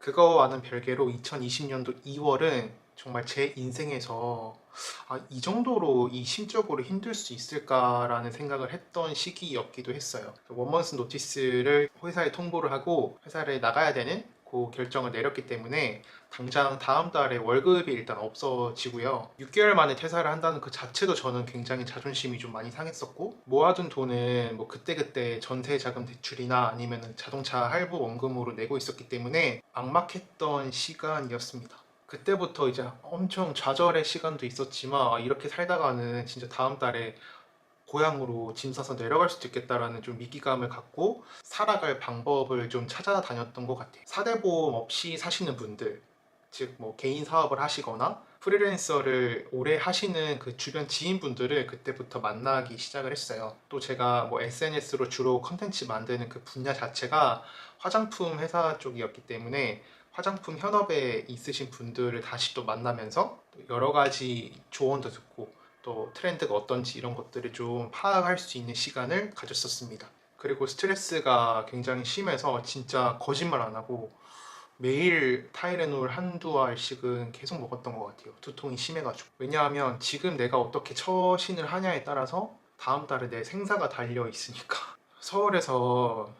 그거와는 별개로 2020년도 2월은 정말 제 인생에서 이 정도로 이 심적으로 힘들 수 있을까라는 생각을 했던 시기였기도 했어요. 원먼스 노티스를 회사에 통보를 하고 회사를 나가야 되는 그 결정을 내렸기 때문에 당장 다음 달에 월급이 일단 없어지고요. 6개월 만에 퇴사를 한다는 그 자체도 저는 굉장히 자존심이 좀 많이 상했었고, 모아둔 돈은 뭐 그때그때 전세 자금 대출이나 아니면 자동차 할부 원금으로 내고 있었기 때문에 막막했던 시간이었습니다. 그때부터 이제 엄청 좌절의 시간도 있었지만, 이렇게 살다가는 진짜 다음 달에 고향으로 짐 싸서 내려갈 수도 있겠다라는 좀 위기감을 갖고 살아갈 방법을 좀 찾아다녔던 것 같아요. 사대보험 없이 사시는 분들, 즉 뭐 개인 사업을 하시거나 프리랜서를 오래 하시는 그 주변 지인분들을 그때부터 만나기 시작을 했어요. 또 제가 뭐 SNS로 주로 컨텐츠 만드는 그 분야 자체가 화장품 회사 쪽이었기 때문에 화장품 현업에 있으신 분들을 다시 또 만나면서 여러 가지 조언도 듣고 또 트렌드가 어떤지 이런 것들을 좀 파악할 수 있는 시간을 가졌었습니다. 그리고 스트레스가 굉장히 심해서 진짜 거짓말 안 하고 매일 타이레놀 한두 알씩은 계속 먹었던 것 같아요. 두통이 심해가지고. 왜냐하면 지금 내가 어떻게 처신을 하냐에 따라서 다음 달에 내 생사가 달려 있으니까. 서울에서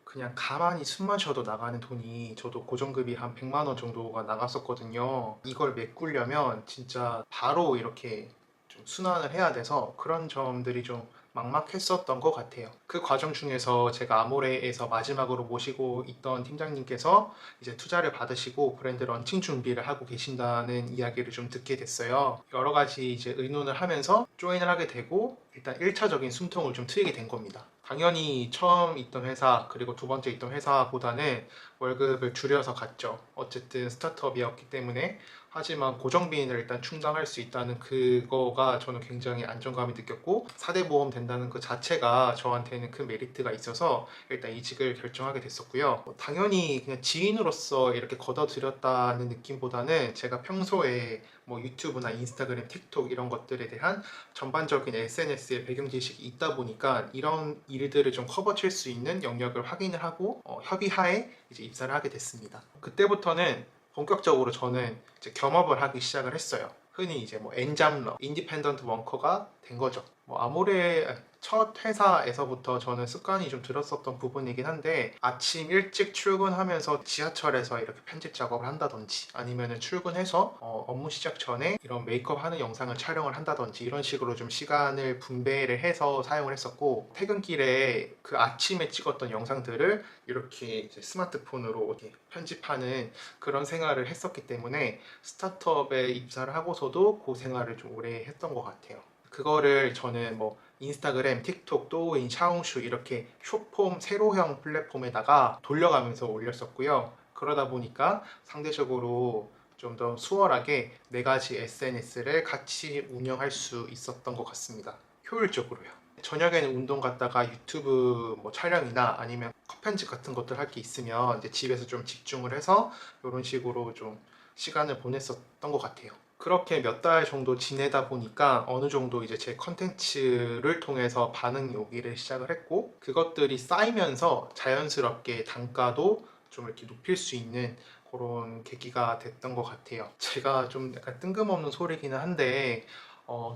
그냥 가만히 숨만 쉬어도 나가는 돈이, 저도 고정급이 한 100만 원 정도가 나갔었거든요. 이걸 메꾸려면 진짜 바로 이렇게 좀 순환을 해야 돼서 그런 점들이 좀 막막했었던 것 같아요. 그 과정 중에서 제가 아모레에서 마지막으로 모시고 있던 팀장님께서 이제 투자를 받으시고 브랜드 런칭 준비를 하고 계신다는 이야기를 좀 듣게 됐어요. 여러 가지 이제 의논을 하면서 조인을 하게 되고 일단 1차적인 숨통을 좀 트이게 된 겁니다. 당연히 처음 있던 회사 그리고 두 번째 있던 회사보다는 월급을 줄여서 갔죠. 어쨌든 스타트업이었기 때문에. 하지만 고정비인을 일단 충당할 수 있다는 그거가 저는 굉장히 안정감이 느꼈고, 4대 보험 된다는 그 자체가 저한테는 큰 메리트가 있어서 일단 이직을 결정하게 됐었고요. 당연히 그냥 지인으로서 이렇게 걷어들였다는 느낌보다는 제가 평소에 뭐 유튜브나 인스타그램, 틱톡 이런 것들에 대한 전반적인 SNS의 배경 지식이 있다 보니까 이런 일들을 좀 커버칠 수 있는 영역을 확인을 하고 협의하에 이제 입사를 하게 됐습니다. 그때부터는 본격적으로 저는 이제 겸업을 하기 시작을 했어요. 흔히 이제 뭐 엔잡러, 인디펜던트 워커가 된 거죠. 뭐 아모레 첫 회사에서부터 저는 습관이 좀 들었었던 부분이긴 한데, 아침 일찍 출근하면서 지하철에서 이렇게 편집 작업을 한다든지 아니면은 출근해서 업무 시작 전에 이런 메이크업 하는 영상을 촬영을 한다든지 이런 식으로 좀 시간을 분배를 해서 사용을 했었고, 퇴근길에 그 아침에 찍었던 영상들을 이렇게 이제 스마트폰으로 이렇게 편집하는 그런 생활을 했었기 때문에 스타트업에 입사를 하고서도 그 생활을 좀 오래 했던 것 같아요. 그거를 저는 뭐 인스타그램, 틱톡, 또인, 샤오슈 이렇게 숏폼 세로형 플랫폼에다가 돌려가면서 올렸었고요. 그러다 보니까 상대적으로 좀 더 수월하게 네 가지 SNS를 같이 운영할 수 있었던 것 같습니다. 효율적으로요. 저녁에는 운동 갔다가 유튜브 뭐 촬영이나 아니면 컷 편집 같은 것들 할 게 있으면 이제 집에서 좀 집중을 해서 이런 식으로 좀 시간을 보냈었던 것 같아요. 그렇게 몇 달 정도 지내다 보니까 어느 정도 이제 제 컨텐츠를 통해서 반응이 오기를 시작을 했고, 그것들이 쌓이면서 자연스럽게 단가도 좀 이렇게 높일 수 있는 그런 계기가 됐던 것 같아요. 제가 좀 약간 뜬금없는 소리기는 한데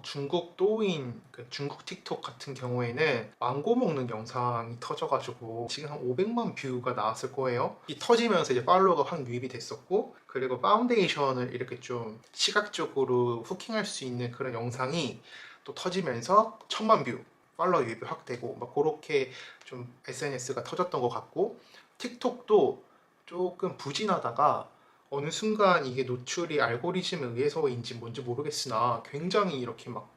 중국 또인, 그 중국 틱톡 같은 경우에는 망고 먹는 영상이 터져가지고 지금 한 500만 뷰가 나왔을 거예요. 이 터지면서 이제 팔로워가 확 유입이 됐었고, 그리고 파운데이션을 이렇게 좀 시각적으로 후킹할 수 있는 그런 영상이 또 터지면서 1000만 뷰 팔로워 유입이 확 되고 막 그렇게 좀 SNS가 터졌던 것 같고, 틱톡도 조금 부진하다가 어느 순간 이게 노출이 알고리즘에 의해서인지 뭔지 모르겠으나 굉장히 이렇게 막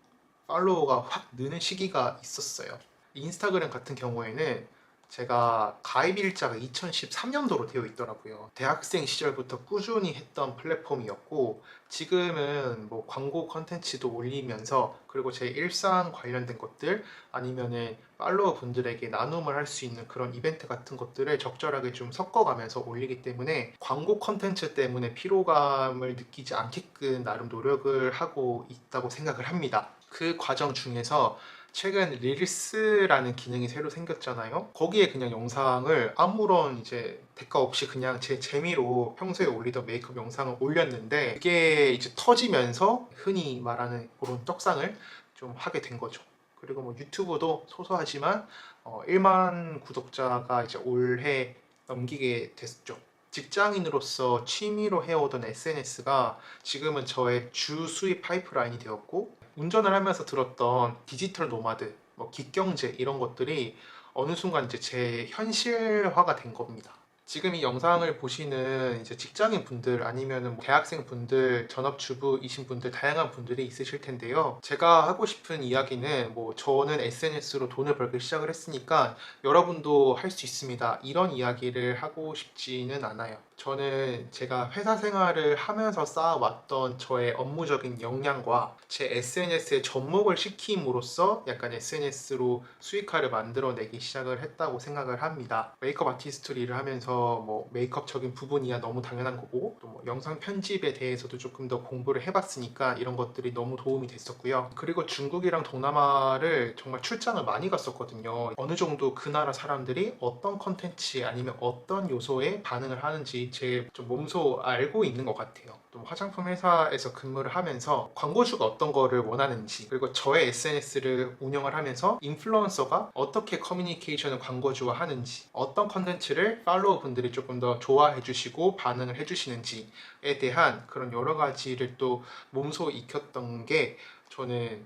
팔로워가 확 느는 시기가 있었어요. 인스타그램 같은 경우에는 제가 가입 일자가 2013년도로 되어 있더라고요. 대학생 시절부터 꾸준히 했던 플랫폼이었고, 지금은 뭐 광고 컨텐츠도 올리면서 그리고 제 일상 관련된 것들 아니면은 팔로워 분들에게 나눔을 할 수 있는 그런 이벤트 같은 것들을 적절하게 좀 섞어가면서 올리기 때문에 광고 컨텐츠 때문에 피로감을 느끼지 않게끔 나름 노력을 하고 있다고 생각을 합니다. 그 과정 중에서 최근 릴스라는 기능이 새로 생겼잖아요. 거기에 그냥 영상을 아무런 이제 대가 없이 그냥 제 재미로 평소에 올리던 메이크업 영상을 올렸는데 그게 이제 터지면서 흔히 말하는 그런 떡상을 좀 하게 된 거죠. 그리고 뭐 유튜브도 소소하지만 1만 구독자가 이제 올해 넘기게 됐죠. 직장인으로서 취미로 해오던 SNS가 지금은 저의 주 수입 파이프라인이 되었고, 운전을 하면서 들었던 디지털 노마드, 뭐 기경제 이런 것들이 어느 순간 이제 제 현실화가 된 겁니다. 지금 이 영상을 보시는 이제 직장인 분들 아니면은 뭐 대학생 분들, 전업주부이신 분들 다양한 분들이 있으실 텐데요. 제가 하고 싶은 이야기는 뭐 저는 SNS로 돈을 벌기 시작을 했으니까 여러분도 할 수 있습니다. 이런 이야기를 하고 싶지는 않아요. 저는 제가 회사 생활을 하면서 쌓아왔던 저의 업무적인 역량과 제 SNS에 접목을 시킴으로써 약간 SNS로 수익화를 만들어내기 시작을 했다고 생각을 합니다. 메이크업 아티스트로 일을 하면서 뭐 메이크업적인 부분이야 너무 당연한 거고, 또 뭐 영상 편집에 대해서도 조금 더 공부를 해봤으니까 이런 것들이 너무 도움이 됐었고요. 그리고 중국이랑 동남아를 정말 출장을 많이 갔었거든요. 어느 정도 그 나라 사람들이 어떤 컨텐츠 아니면 어떤 요소에 반응을 하는지 제 좀 몸소 알고 있는 것 같아요. 또 화장품 회사에서 근무를 하면서 광고주가 어떤 거를 원하는지, 그리고 저의 SNS를 운영을 하면서 인플루언서가 어떻게 커뮤니케이션을 광고주와 하는지, 어떤 컨텐츠를 팔로워 분들이 조금 더 좋아해 주시고 반응을 해 주시는지에 대한 그런 여러 가지를 또 몸소 익혔던 게 저는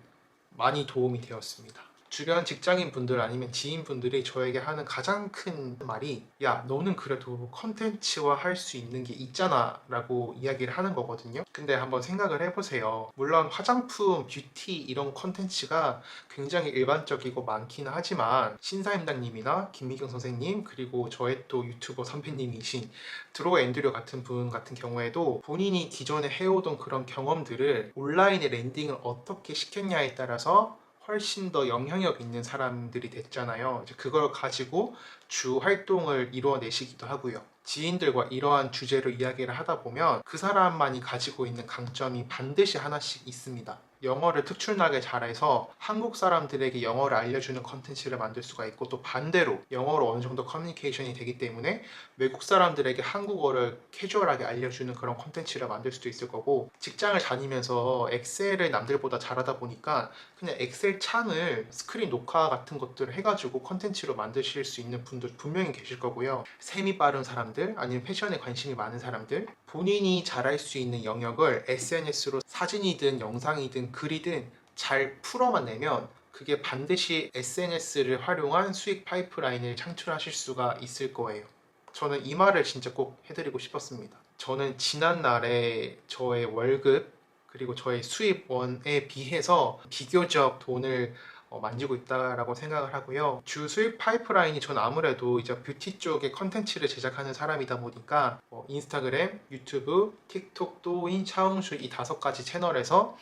많이 도움이 되었습니다. 주변 직장인 분들 아니면 지인 분들이 저에게 하는 가장 큰 말이, 야 너는 그래도 컨텐츠화 할 수 있는 게 있잖아 라고 이야기를 하는 거거든요. 근데 한번 생각을 해보세요. 물론 화장품, 뷰티 이런 컨텐츠가 굉장히 일반적이고 많기는 하지만 신사임당님이나 김미경 선생님, 그리고 저의 또 유튜버 선배님이신 드로 앤드류 같은 분 같은 경우에도 본인이 기존에 해오던 그런 경험들을 온라인에 랜딩을 어떻게 시켰냐에 따라서 훨씬 더 영향력 있는 사람들이 됐잖아요. 이제 그걸 가지고 주 활동을 이루어내시기도 하고요. 지인들과 이러한 주제로 이야기를 하다 보면 그 사람만이 가지고 있는 강점이 반드시 하나씩 있습니다. 영어를 특출나게 잘해서 한국 사람들에게 영어를 알려주는 컨텐츠를 만들 수가 있고, 또 반대로 영어로 어느 정도 커뮤니케이션이 되기 때문에 외국 사람들에게 한국어를 캐주얼하게 알려주는 그런 컨텐츠를 만들 수도 있을 거고, 직장을 다니면서 엑셀을 남들보다 잘하다 보니까 그냥 엑셀 창을 스크린 녹화 같은 것들을 해가지고 컨텐츠로 만드실 수 있는 분들 분명히 계실 거고요. 셈이 빠른 사람들 아니면 패션에 관심이 많은 사람들, 본인이 잘할 수 있는 영역을 SNS로 사진이든 영상이든 글이든 잘 풀어만 내면 그게 반드시 SNS를 활용한 수익 파이프라인을 창출하실 수가 있을 거예요. 저는 이 말을 진짜 꼭 해드리고 싶었습니다. 저는 지난날에 저의 월급 그리고 저의 수입원에 비해서 비교적 돈을 만지고 있다라고 생각을 하고요. 주 수입 파이프라인이 전 아무래도 이제 뷰티 쪽의 컨텐츠를 제작하는 사람이다 보니까 인스타그램, 유튜브, 틱톡, 또인, 샤오롱슈 이 5가지 채널에서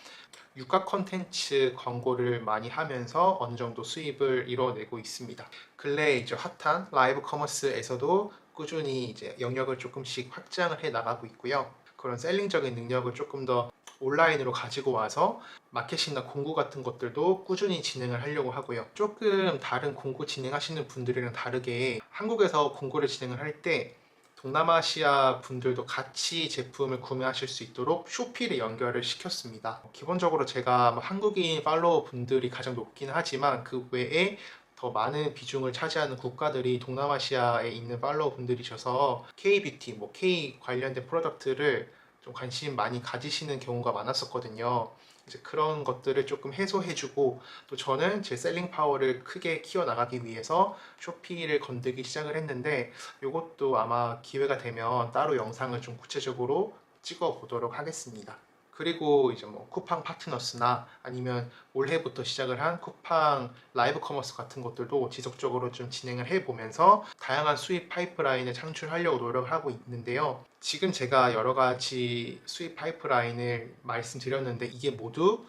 육아 컨텐츠 광고를 많이 하면서 어느 정도 수입을 이뤄내고 있습니다. 근래에 이제 핫한 라이브 커머스에서도 꾸준히 이제 영역을 조금씩 확장을 해 나가고 있고요. 그런 셀링적인 능력을 조금 더 온라인으로 가지고 와서 마케팅이나 공구 같은 것들도 꾸준히 진행을 하려고 하고요. 조금 다른 공구 진행하시는 분들이랑 다르게 한국에서 공구를 진행을 할 때 동남아시아 분들도 같이 제품을 구매하실 수 있도록 쇼피를 연결을 시켰습니다. 기본적으로 제가 한국인 팔로워 분들이 가장 높긴 하지만 그 외에 더 많은 비중을 차지하는 국가들이 동남아시아에 있는 팔로워 분들이셔서 K-뷰티, 뭐 K 관련된 프로덕트를 좀 관심 많이 가지시는 경우가 많았었거든요. 이제 그런 것들을 조금 해소해주고, 또 저는 제 셀링 파워를 크게 키워나가기 위해서 쇼피를 건들기 시작을 했는데, 이것도 아마 기회가 되면 따로 영상을 좀 구체적으로 찍어 보도록 하겠습니다. 그리고 이제 뭐 쿠팡 파트너스나 아니면 올해부터 시작을 한 쿠팡 라이브 커머스 같은 것들도 지속적으로 좀 진행을 해보면서 다양한 수입 파이프라인을 창출하려고 노력을 하고 있는데요. 지금 제가 여러 가지 수입 파이프라인을 말씀드렸는데 이게 모두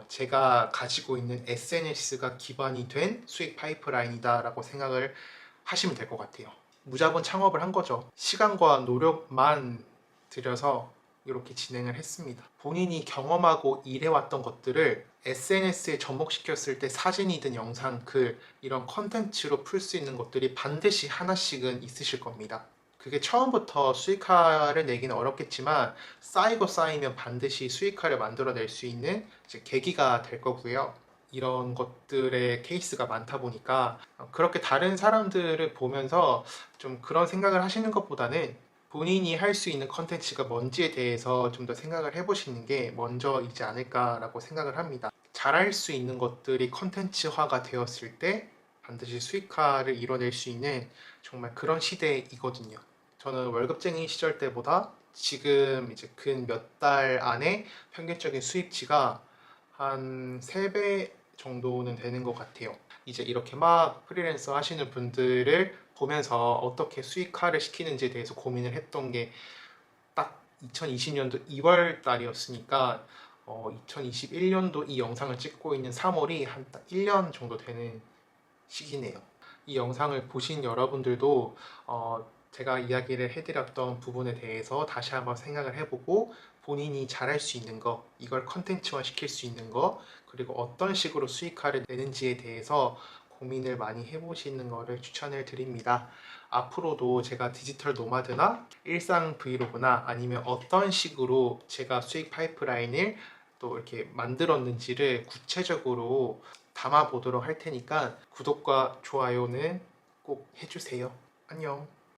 제가 가지고 있는 SNS가 기반이 된 수익 파이프라인이다라고 생각을 하시면 될 것 같아요. 무자본 창업을 한 거죠. 시간과 노력만 들여서 이렇게 진행을 했습니다. 본인이 경험하고 일해왔던 것들을 SNS에 접목시켰을 때 사진이든 영상, 글 이런 컨텐츠로 풀 수 있는 것들이 반드시 하나씩은 있으실 겁니다. 그게 처음부터 수익화를 내기는 어렵겠지만 쌓이고 쌓이면 반드시 수익화를 만들어낼 수 있는 이제 계기가 될 거고요. 이런 것들의 케이스가 많다 보니까 그렇게 다른 사람들을 보면서 좀 그런 생각을 하시는 것보다는 본인이 할 수 있는 컨텐츠가 뭔지에 대해서 좀 더 생각을 해보시는 게 먼저이지 않을까라고 생각을 합니다. 잘할 수 있는 것들이 컨텐츠화가 되었을 때 반드시 수익화를 이뤄낼 수 있는 정말 그런 시대이거든요. 저는 월급쟁이 시절 때보다 지금 이제 근 몇 달 안에 평균적인 수입치가 한 3배 정도는 되는 것 같아요. 이제 이렇게 막 프리랜서 하시는 분들을 보면서 어떻게 수익화를 시키는지에 대해서 고민을 했던 게 딱 2020년도 2월 달이었으니까 2021년도 이 영상을 찍고 있는 3월이 한 딱 1년 정도 되는 시기네요. 이 영상을 보신 여러분들도 제가 이야기를 해드렸던 부분에 대해서 다시 한번 생각을 해보고 본인이 잘할 수 있는 거, 이걸 컨텐츠화 시킬 수 있는 거, 그리고 어떤 식으로 수익화를 내는지에 대해서 고민을 많이 해보시는 것을 추천을 드립니다. 앞으로도 제가 디지털 노마드나 일상 브이로그나 아니면 어떤 식으로 제가 수익 파이프라인을 또 이렇게 만들었는지를 구체적으로 담아보도록 할 테니까 구독과 좋아요는 꼭 해주세요. 안녕.